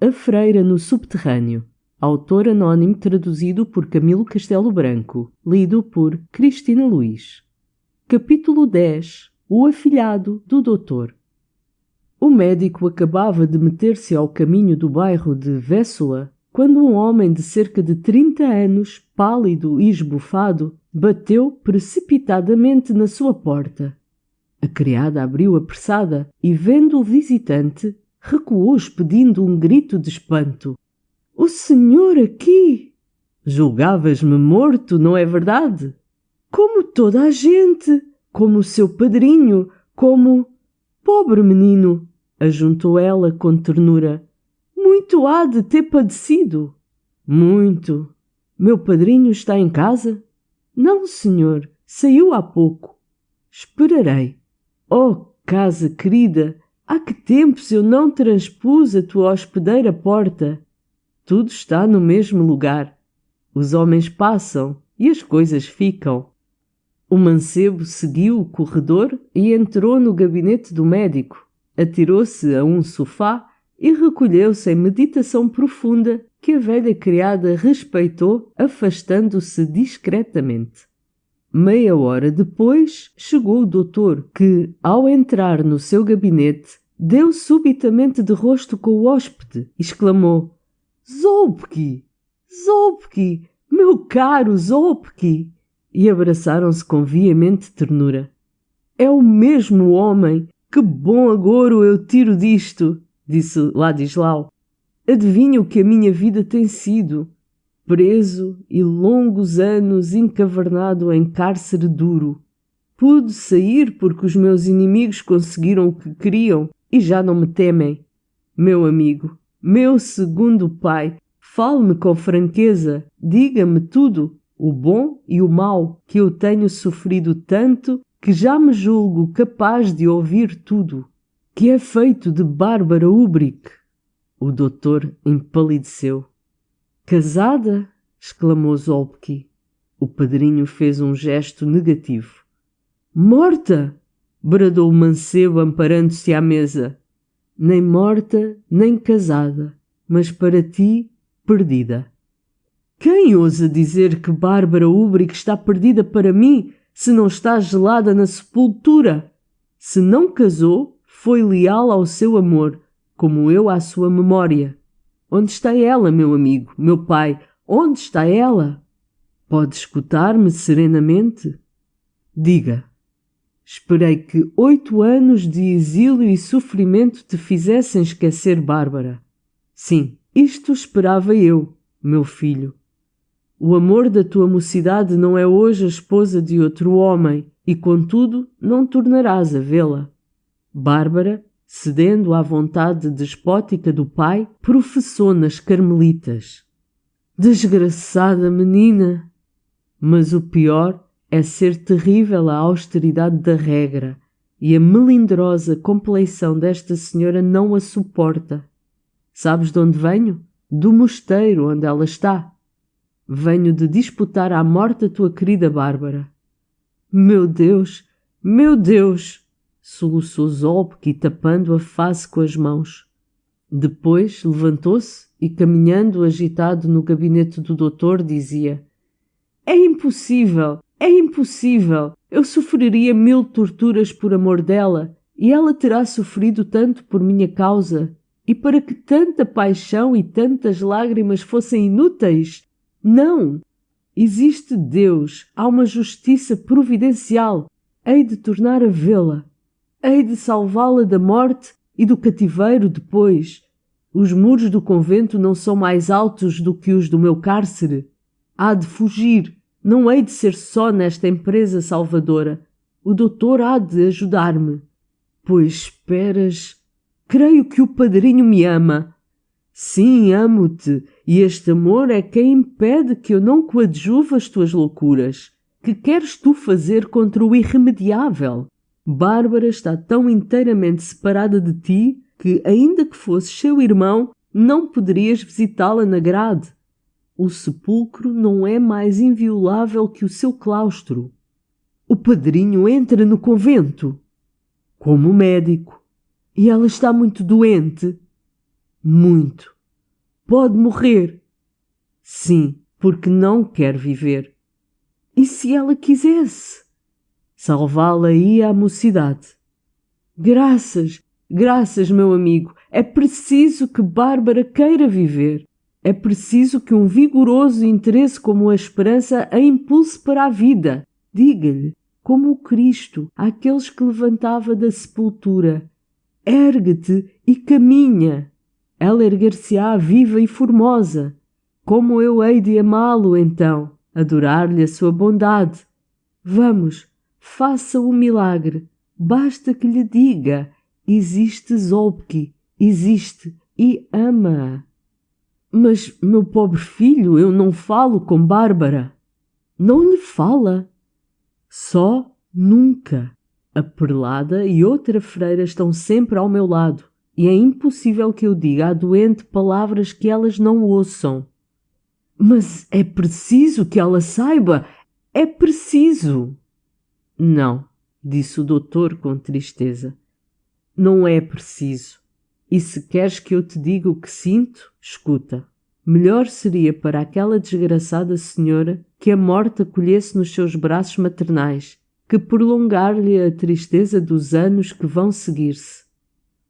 A Freira no Subterrâneo. Autor anónimo traduzido por Camilo Castelo Branco. Lido por Cristina Luís. Capítulo 10. O afilhado do doutor. O médico acabava de meter-se ao caminho do bairro de Véssula quando um homem de cerca de 30 anos, pálido e esbofado, bateu precipitadamente na sua porta. A criada abriu apressada e, vendo o visitante, recuou expedindo um grito de espanto. — O senhor aqui? Julgavas-me morto, não é verdade? Como toda a gente, como o seu padrinho, como... Pobre menino! Ajuntou ela com ternura. Muito há de ter padecido. Muito. Meu padrinho está em casa? Não, senhor, saiu há pouco. Esperarei. Oh, casa querida, há que tempos eu não transpus a tua hospedeira porta. Tudo está no mesmo lugar. Os homens passam e as coisas ficam. O mancebo seguiu o corredor e entrou no gabinete do médico. Atirou-se a um sofá e recolheu-se em meditação profunda que a velha criada respeitou, afastando-se discretamente. Meia hora depois chegou o doutor, que, ao entrar no seu gabinete, deu subitamente de rosto com o hóspede e exclamou: Zolpki! Zolpki! Meu caro Zolpki! E abraçaram-se com veemente ternura. É o mesmo homem! Que bom agouro eu tiro disto! Disse Ladislau. Adivinha o que a minha vida tem sido? Preso e longos anos encavernado em cárcere duro. Pude sair porque os meus inimigos conseguiram o que queriam e já não me temem. Meu amigo, meu segundo pai, fale-me com franqueza, diga-me tudo, o bom e o mau, que eu tenho sofrido tanto que já me julgo capaz de ouvir tudo. Que é feito de Bárbara Ubrick? O doutor empalideceu. Casada? Exclamou Zolpki. O padrinho fez um gesto negativo. Morta! Bradou o mancebo amparando-se à mesa. Nem morta, nem casada, mas para ti, perdida. Quem ousa dizer que Bárbara Ubrick está perdida para mim, se não está gelada na sepultura? Se não casou, foi leal ao seu amor, como eu à sua memória. Onde está ela, meu amigo, meu pai? Onde está ela? Pode escutar-me serenamente? Diga. Esperei que 8 anos de exílio e sofrimento te fizessem esquecer Bárbara. Sim, isto esperava eu, meu filho. O amor da tua mocidade não é hoje a esposa de outro homem e, contudo, não tornarás a vê-la. Bárbara, cedendo à vontade despótica do pai, professou nas Carmelitas. Desgraçada menina! Mas o pior é ser terrível a austeridade da regra, e a melindrosa compleição desta senhora não a suporta. Sabes de onde venho? Do mosteiro onde ela está. Venho de disputar à morte a tua querida Bárbara. Meu Deus! Meu Deus! Soluçou Zolpki, tapando a face com as mãos. Depois levantou-se e, caminhando agitado no gabinete do doutor, dizia: É impossível! É impossível! Eu sofreria 1000 torturas por amor dela, e ela terá sofrido tanto por minha causa. E para que tanta paixão e tantas lágrimas fossem inúteis? Não! Existe Deus, há uma justiça providencial. Hei de tornar a vê-la. Hei de salvá-la da morte e do cativeiro depois. Os muros do convento não são mais altos do que os do meu cárcere. Há de fugir. Não hei de ser só nesta empresa salvadora. O doutor há de ajudar-me. Pois esperas... Creio que o padrinho me ama. Sim, amo-te, e este amor é quem impede que eu não coadjuve as tuas loucuras. Que queres tu fazer contra o irremediável? Bárbara está tão inteiramente separada de ti que, ainda que fosses seu irmão, não poderias visitá-la na grade. O sepulcro não é mais inviolável que o seu claustro. O padrinho entra no convento. Como médico. E ela está muito doente? Muito. Pode morrer. Sim, porque não quer viver. E se ela quisesse? Salvá-la ia à mocidade. Graças, graças, meu amigo. É preciso que Bárbara queira viver. É preciso que um vigoroso interesse como a esperança a impulse para a vida. Diga-lhe, como o Cristo, àqueles que levantava da sepultura: ergue-te e caminha. Ela erguer-se-á viva e formosa. Como eu hei de amá-lo, então, adorar-lhe a sua bondade. Vamos, faça o milagre. Basta que lhe diga: existe Zolpki, existe, e ama-a. Mas, meu pobre filho, eu não falo com Bárbara. Não lhe fala? Só nunca. A prelada e outra freira estão sempre ao meu lado, e é impossível que eu diga à doente palavras que elas não ouçam. Mas é preciso que ela saiba. É preciso. Não, disse o doutor com tristeza. Não é preciso. E se queres que eu te diga o que sinto, escuta. Melhor seria para aquela desgraçada senhora que a morte acolhesse nos seus braços maternais, que prolongar-lhe a tristeza dos anos que vão seguir-se.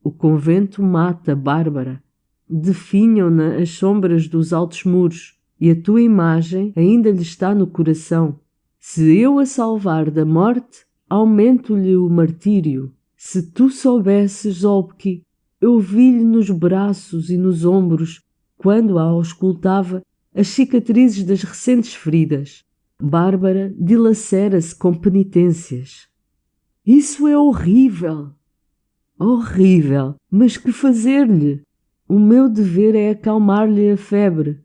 O convento mata Bárbara. Definham-na as sombras dos altos muros, e a tua imagem ainda lhe está no coração. Se eu a salvar da morte, aumento-lhe o martírio. Se tu soubesses, Zolpki, eu vi-lhe nos braços e nos ombros, quando a auscultava, as cicatrizes das recentes feridas. Bárbara dilacera-se com penitências. Isso é horrível. Horrível, mas que fazer-lhe? O meu dever é acalmar-lhe a febre.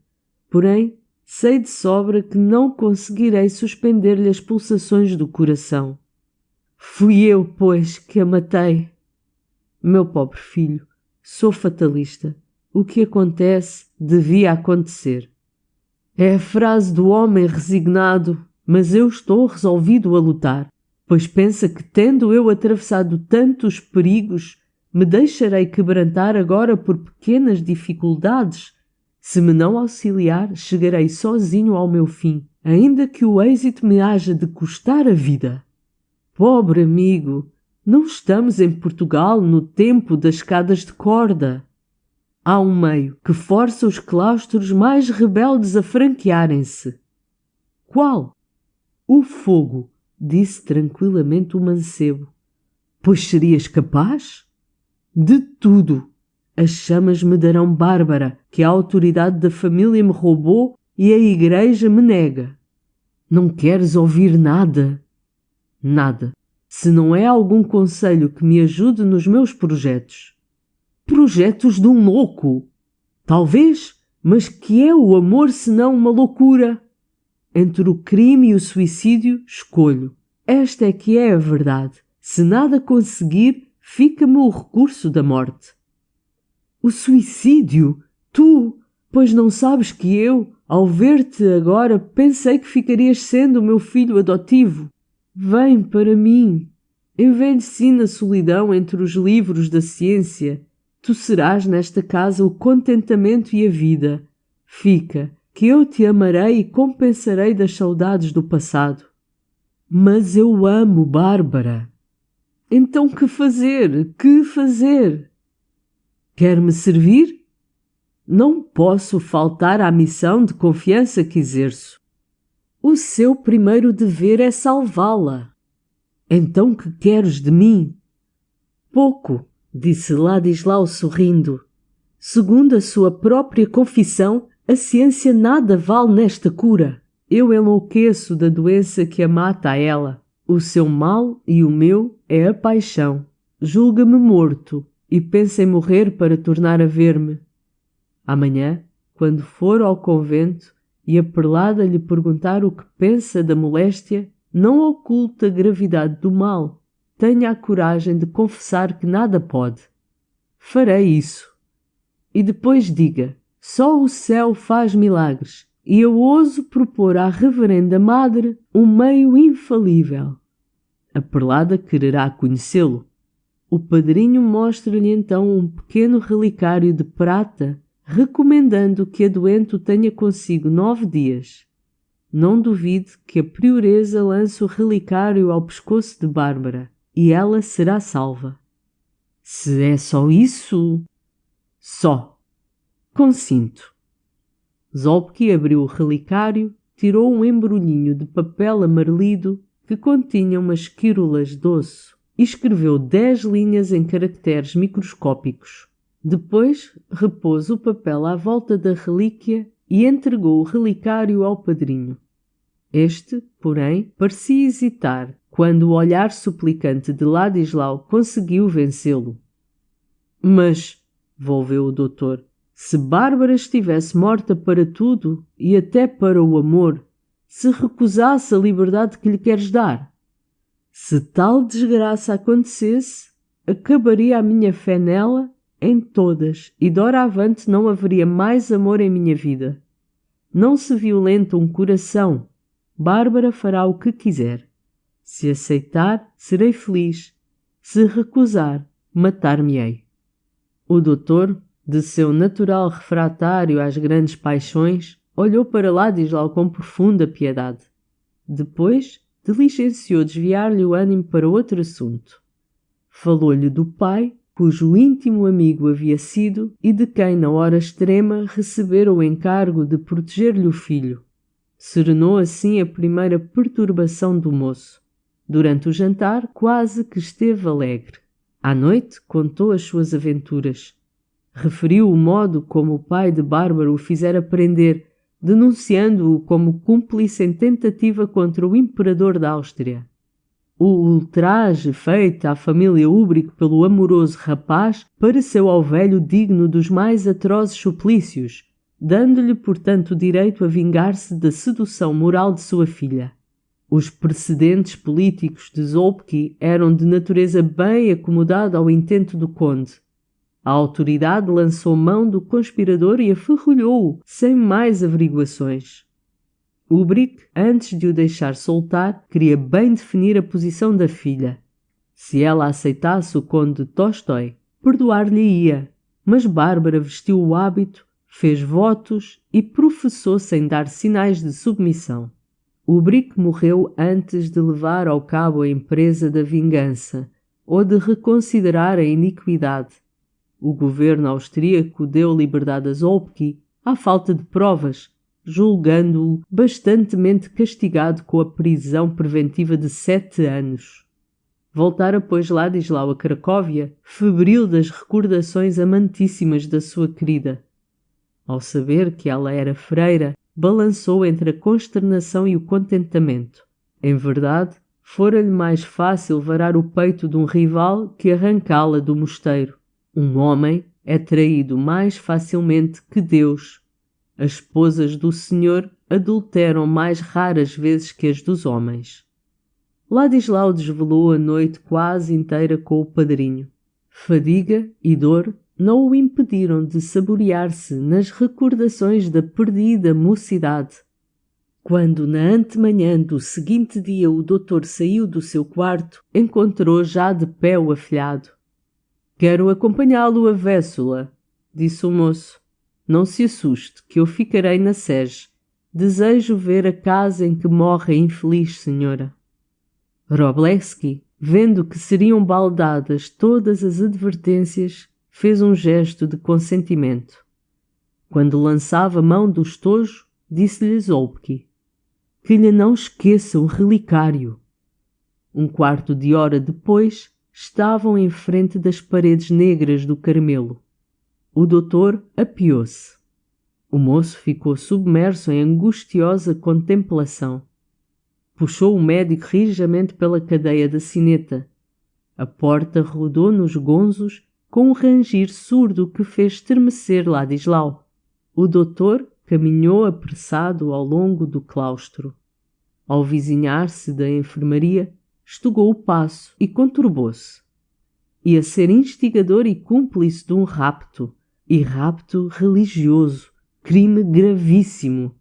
Porém, sei de sobra que não conseguirei suspender-lhe as pulsações do coração. Fui eu, pois, que a matei. Meu pobre filho, sou fatalista. O que acontece devia acontecer. É a frase do homem resignado, mas eu estou resolvido a lutar, pois pensa que, tendo eu atravessado tantos perigos, me deixarei quebrantar agora por pequenas dificuldades. Se me não auxiliar, chegarei sozinho ao meu fim, ainda que o êxito me haja de custar a vida. Pobre amigo, não estamos em Portugal no tempo das escadas de corda. Há um meio que força os claustros mais rebeldes a franquearem-se. Qual? O fogo, disse tranquilamente o mancebo. Pois serias capaz? De tudo. As chamas me darão Bárbara, que a autoridade da família me roubou e a igreja me nega. Não queres ouvir nada? Nada, se não é algum conselho que me ajude nos meus projetos. Projetos de um louco? Talvez, mas que é o amor senão uma loucura? Entre o crime e o suicídio, escolho. Esta é que é a verdade. Se nada conseguir, fica-me o recurso da morte. O suicídio? Tu? Pois não sabes que eu, ao ver-te agora, pensei que ficarias sendo o meu filho adotivo. Vem para mim. Envelheci na solidão entre os livros da ciência. Tu serás nesta casa o contentamento e a vida. Fica, que eu te amarei e compensarei das saudades do passado. Mas eu amo Bárbara. Então que fazer? Que fazer? Quer-me servir? Não posso faltar à missão de confiança que exerço. O seu primeiro dever é salvá-la. Então que queres de mim? Pouco, disse Ladislau sorrindo. Segundo a sua própria confissão, a ciência nada vale nesta cura. Eu enlouqueço da doença que a mata a ela. O seu mal e o meu é a paixão. Julga-me morto e pensa em morrer para tornar a ver-me. Amanhã, quando for ao convento e a prelada lhe perguntar o que pensa da moléstia, não oculte a gravidade do mal. Tenha a coragem de confessar que nada pode. Farei isso. E depois diga: só o céu faz milagres, e eu ouso propor à reverenda madre um meio infalível. A prelada quererá conhecê-lo. O padrinho mostra-lhe então um pequeno relicário de prata recomendando que a doente o tenha consigo 9 dias. Não duvide que a prioresa lance o relicário ao pescoço de Bárbara e ela será salva. Se é só isso... Só. Consinto. Zolpki abriu o relicário, tirou um embrulhinho de papel amarelido que continha umas quírulas de osso e escreveu 10 linhas em caracteres microscópicos. Depois repôs o papel à volta da relíquia e entregou o relicário ao padrinho. Este, porém, parecia hesitar quando o olhar suplicante de Ladislau conseguiu vencê-lo. Mas, volveu o doutor, se Bárbara estivesse morta para tudo e até para o amor, se recusasse a liberdade que lhe queres dar? Se tal desgraça acontecesse, acabaria a minha fé nela em todas e doravante não haveria mais amor em minha vida. Não se violenta um coração. Bárbara fará o que quiser. Se aceitar, serei feliz. Se recusar, matar-me-ei. O doutor, de seu natural refratário às grandes paixões, olhou para Ladislau com profunda piedade. Depois, diligenciou desviar-lhe o ânimo para outro assunto. Falou-lhe do pai, cujo íntimo amigo havia sido e de quem, na hora extrema, recebera o encargo de proteger-lhe o filho. Serenou assim a primeira perturbação do moço. Durante o jantar, quase que esteve alegre. À noite, contou as suas aventuras. Referiu o modo como o pai de Bárbara o fizera prender, denunciando-o como cúmplice em tentativa contra o imperador da Áustria. O ultraje feito à família Úbrico pelo amoroso rapaz pareceu ao velho digno dos mais atrozes suplícios, dando-lhe, portanto, o direito a vingar-se da sedução moral de sua filha. Os precedentes políticos de Zolpki eram de natureza bem acomodada ao intento do conde. A autoridade lançou mão do conspirador e aferrolhou-o, sem mais averiguações. Úbric, antes de o deixar soltar, queria bem definir a posição da filha. Se ela aceitasse o conde Tolstói, perdoar-lhe-ia, mas Bárbara vestiu o hábito, fez votos e professou sem dar sinais de submissão. Úbric morreu antes de levar ao cabo a empresa da vingança ou de reconsiderar a iniquidade. O governo austríaco deu liberdade a Zolpki à falta de provas, julgando-o bastantemente castigado com a prisão preventiva de 7 anos. Voltara, pois, Ladislau a Cracóvia, febril das recordações amantíssimas da sua querida. Ao saber que ela era freira, balançou entre a consternação e o contentamento. Em verdade, fora-lhe mais fácil varar o peito de um rival que arrancá-la do mosteiro. Um homem é traído mais facilmente que Deus. As esposas do Senhor adulteram mais raras vezes que as dos homens. Ladislau desvelou a noite quase inteira com o padrinho. Fadiga e dor não o impediram de saborear-se nas recordações da perdida mocidade. Quando na antemanhã do seguinte dia o doutor saiu do seu quarto, encontrou já de pé o afilhado. «Quero acompanhá-lo a Véssula», disse o moço. «Não se assuste, que eu ficarei na sege. Desejo ver a casa em que morre a infeliz senhora». Wróblewski, vendo que seriam baldadas todas as advertências, fez um gesto de consentimento. Quando lançava mão do estojo, disse-lhe Zolpki que lhe não esqueça o relicário. Um quarto de hora depois, estavam em frente das paredes negras do Carmelo. O doutor apeou-se. O moço ficou submerso em angustiosa contemplação. Puxou o médico rijamente pela cadeia da sineta. A porta rodou nos gonzos com um rangir surdo que fez estremecer Ladislau. O doutor caminhou apressado ao longo do claustro. Ao vizinhar-se da enfermaria, estugou o passo e conturbou-se. Ia ser instigador e cúmplice de um rapto, e rapto religioso, crime gravíssimo.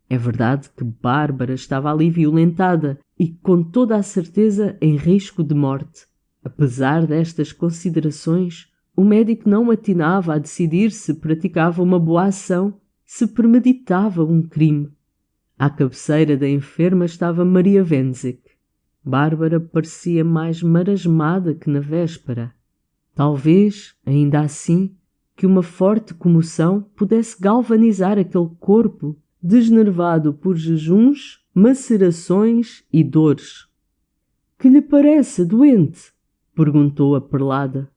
É verdade que Bárbara estava ali violentada e, com toda a certeza, em risco de morte. Apesar destas considerações, O médico não atinava a decidir se praticava uma boa ação, se premeditava um crime. À cabeceira da enferma estava Maria Wenzig. Bárbara parecia mais marasmada que na véspera. Talvez, ainda assim, que uma forte comoção pudesse galvanizar aquele corpo desnervado por jejuns, macerações e dores. — Que lhe parece, doente? Perguntou a perlada.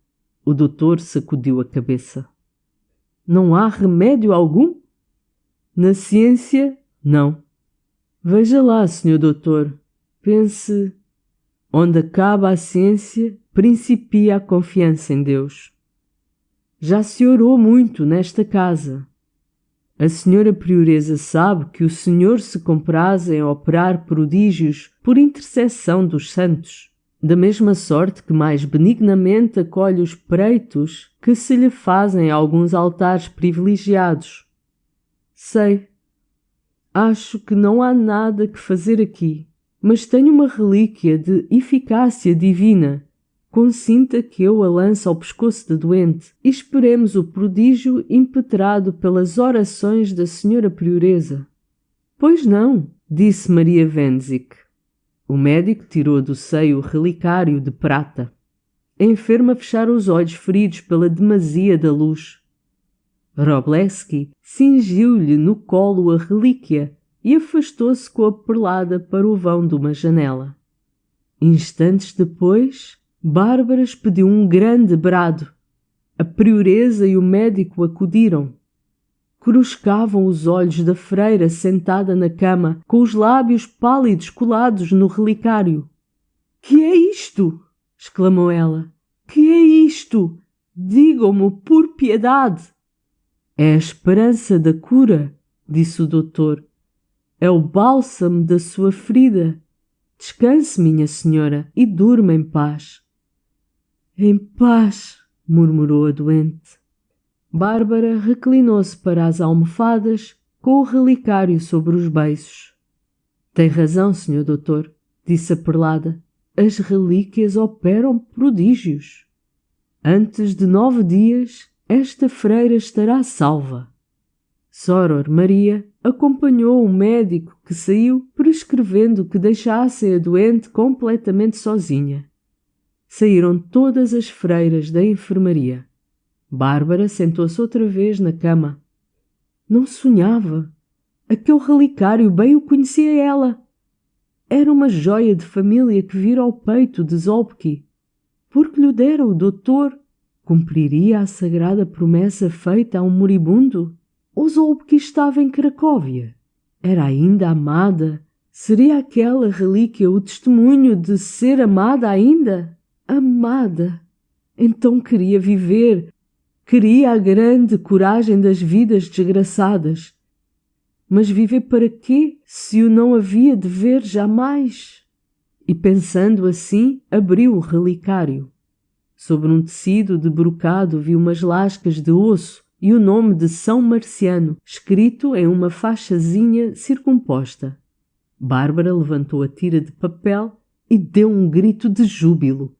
O doutor sacudiu a cabeça. — Não há remédio algum? — Na ciência, não. — Veja lá, senhor doutor. Pense... Onde acaba a ciência, principia a confiança em Deus. Já se orou muito nesta casa. A senhora prioresa sabe que o Senhor se compraz em operar prodígios por intercessão dos santos, da mesma sorte que mais benignamente acolhe os preitos que se lhe fazem a alguns altares privilegiados. Sei. Acho que não há nada que fazer aqui, mas tenho uma relíquia de eficácia divina. Consinta que eu a lance ao pescoço da doente e esperemos o prodígio impetrado pelas orações da senhora prioresa. Pois não, disse Maria Wenzig. O médico tirou do seio o relicário de prata. A enferma fechara os olhos feridos pela demasia da luz. Wróblewski cingiu-lhe no colo a relíquia e afastou-se com a perlada para o vão de uma janela. Instantes depois, Bárbara expediu um grande brado. A prioresa e o médico acudiram. Cruscavam os olhos da freira sentada na cama, com os lábios pálidos colados no relicário. — Que é isto? Exclamou ela. — Que é isto? Digam-me por piedade. — É a esperança da cura, disse o doutor. É o bálsamo da sua ferida. Descanse, minha senhora, e durma em paz. Em paz, murmurou a doente. Bárbara reclinou-se para as almofadas, com o relicário sobre os beiços. Tem razão, senhor doutor, disse a perlada. As relíquias operam prodígios. Antes de 9 dias, esta freira estará salva. Soror Maria acompanhou o médico que saiu prescrevendo que deixassem a doente completamente sozinha. Saíram todas as freiras da enfermaria. Bárbara sentou-se outra vez na cama. Não sonhava. Aquele relicário bem o conhecia ela. Era uma joia de família que vira ao peito de Zolbki. Porque lhe o dera o doutor, cumpriria a sagrada promessa feita a um moribundo? Ou Zolbki estava em Cracóvia? Era ainda amada? Seria aquela relíquia o testemunho de ser amada ainda? Amada! Então queria viver, queria a grande coragem das vidas desgraçadas. Mas viver para quê, se o não havia de ver jamais? E pensando assim, abriu o relicário. Sobre um tecido de brocado viu umas lascas de osso e o nome de São Marciano, escrito em uma faixazinha circumposta. Bárbara levantou a tira de papel e deu um grito de júbilo.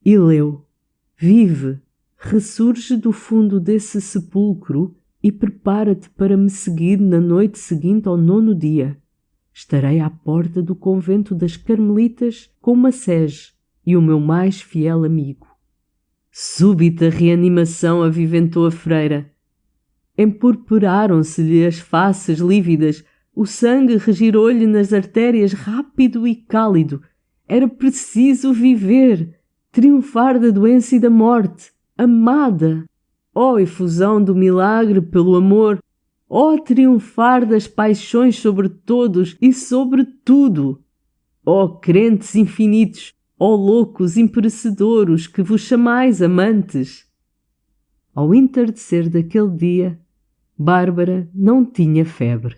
E leu: Vive, ressurge do fundo desse sepulcro e prepara-te para me seguir na noite seguinte ao 9º dia. Estarei à porta do convento das Carmelitas com uma sege e o meu mais fiel amigo. Súbita reanimação aviventou a freira. Empurpuraram-se-lhe as faces lívidas, o sangue regirou-lhe nas artérias rápido e cálido. Era preciso viver, triunfar da doença e da morte, amada. Ó efusão do milagre pelo amor, ó triunfar das paixões sobre todos e sobre tudo. Ó crentes infinitos, ó loucos imperecedouros que vos chamais amantes. Ao entardecer daquele dia, Bárbara não tinha febre.